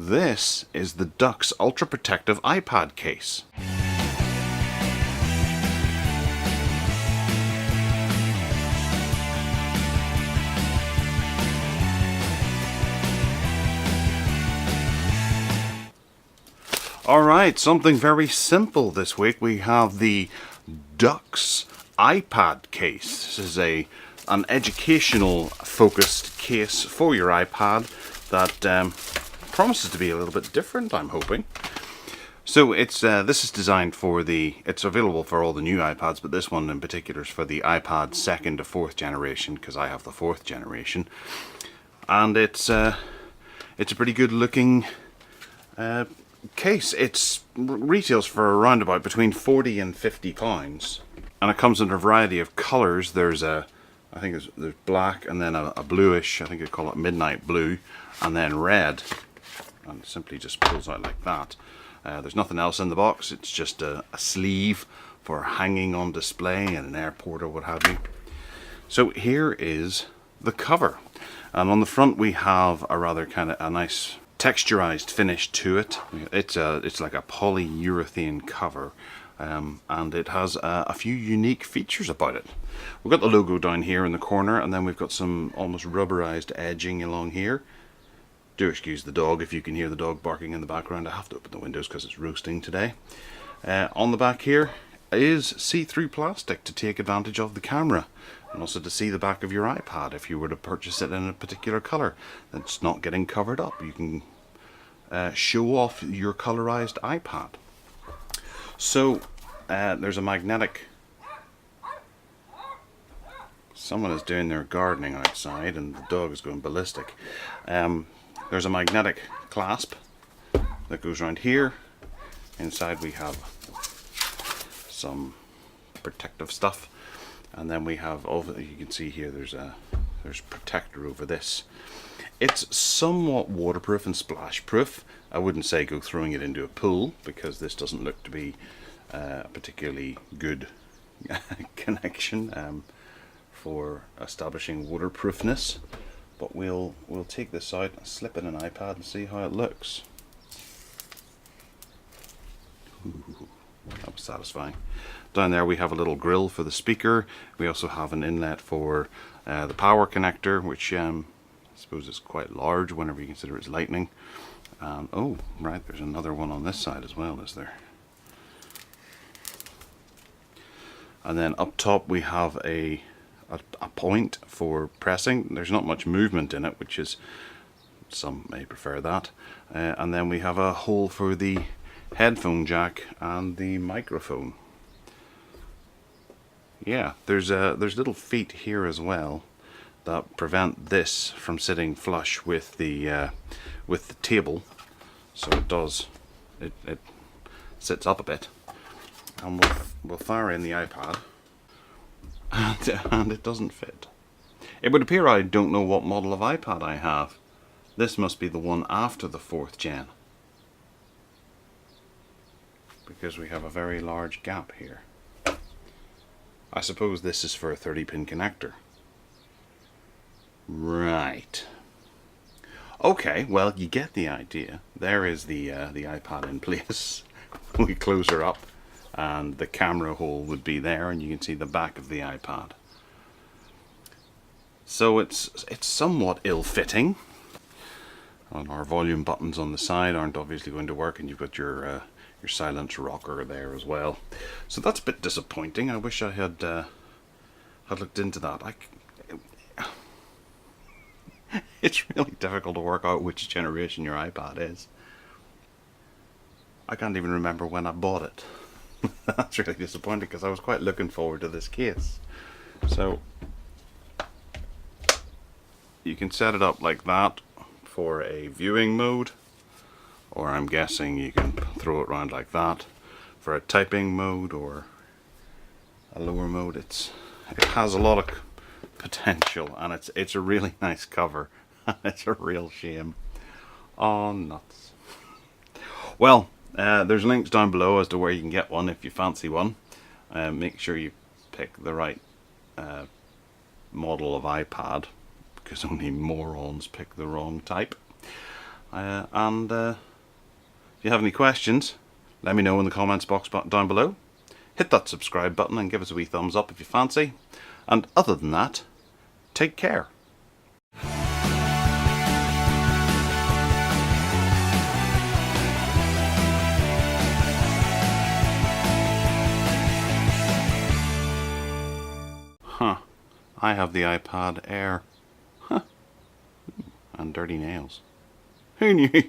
This is the Dux Ultra Protective iPad case. Alright, something very simple this week. We have the Dux iPad case. This is an educational focused case for your iPad that promises to be a little bit different, I'm hoping. So this is designed for it's available for all the new iPads, but this one in particular is for the iPad 2nd to 4th generation, because I have the 4th generation. And it's a pretty good looking case. It retails for around about between £40 and £50, and it comes in a variety of colours. There's I think there's black, and then a bluish, I think they call it midnight blue, and then red, and it simply just pulls out like that. There's nothing else in the box. It's just a sleeve for hanging on display in an airport or what have you. So here is the cover, and on the front we have a rather kind of a nice texturized finish to it. It's like a polyurethane cover, and it has a few unique features about it. We've got the logo down here in the corner, and then we've got some almost rubberized edging along here. Do excuse the dog if you can hear the dog barking in the background. I have to open the windows because it's roasting today. On the back here is see-through plastic to take advantage of the camera, and also to see the back of your iPad if you were to purchase it in a particular color that's not getting covered up. You can show off your colorized iPad. So there's a magnetic. Someone is doing their gardening outside and the dog is going ballistic. There's a magnetic clasp that goes around here. Inside we have some protective stuff, and then we have, you can see here, there's protector over this. It's somewhat waterproof and splash proof. I wouldn't say go throwing it into a pool, because this doesn't look to be a particularly good connection for establishing waterproofness. But we'll take this out and slip in an iPad and see how it looks. Ooh, that was satisfying. Down there we have a little grill for the speaker. We also have an inlet for the power connector, which I suppose is quite large whenever you consider it's lightning. Oh, right, there's another one on this side as well, is there? And then up top we have a point for pressing. There's not much movement in it, which is, some may prefer that. And then we have a hole for the headphone jack and the microphone. Yeah, there's little feet here as well that prevent this from sitting flush with the table, so it sits up a bit. And we'll fire in the iPad, and it doesn't fit. It would appear I don't know what model of iPad I have. This must be the one after the 4th gen, because we have a very large gap here. I suppose this is for a 30-pin connector. Right. Okay, well, you get the idea. There is the iPad in place. We close her up, and the camera hole would be there, and you can see the back of the iPad. So it's somewhat ill-fitting. And our volume buttons on the side aren't obviously going to work, and you've got your silence rocker there as well. So that's a bit disappointing. I wish I had looked into that. It's really difficult to work out which generation your iPad is. I can't even remember when I bought it. That's really disappointing, because I was quite looking forward to this case. So you can set it up like that for a viewing mode, or I'm guessing you can throw it around like that for a typing mode or a lower mode. It has a lot of potential, and it's a really nice cover. It's a real shame. Oh, nuts. Well, there's links down below as to where you can get one if you fancy one. Make sure you pick the right model of iPad, because only morons pick the wrong type. If you have any questions, let me know in the comments box down below. Hit that subscribe button and give us a wee thumbs up if you fancy. And other than that, take care. Huh. I have the iPad Air. Huh. And dirty nails. Who knew?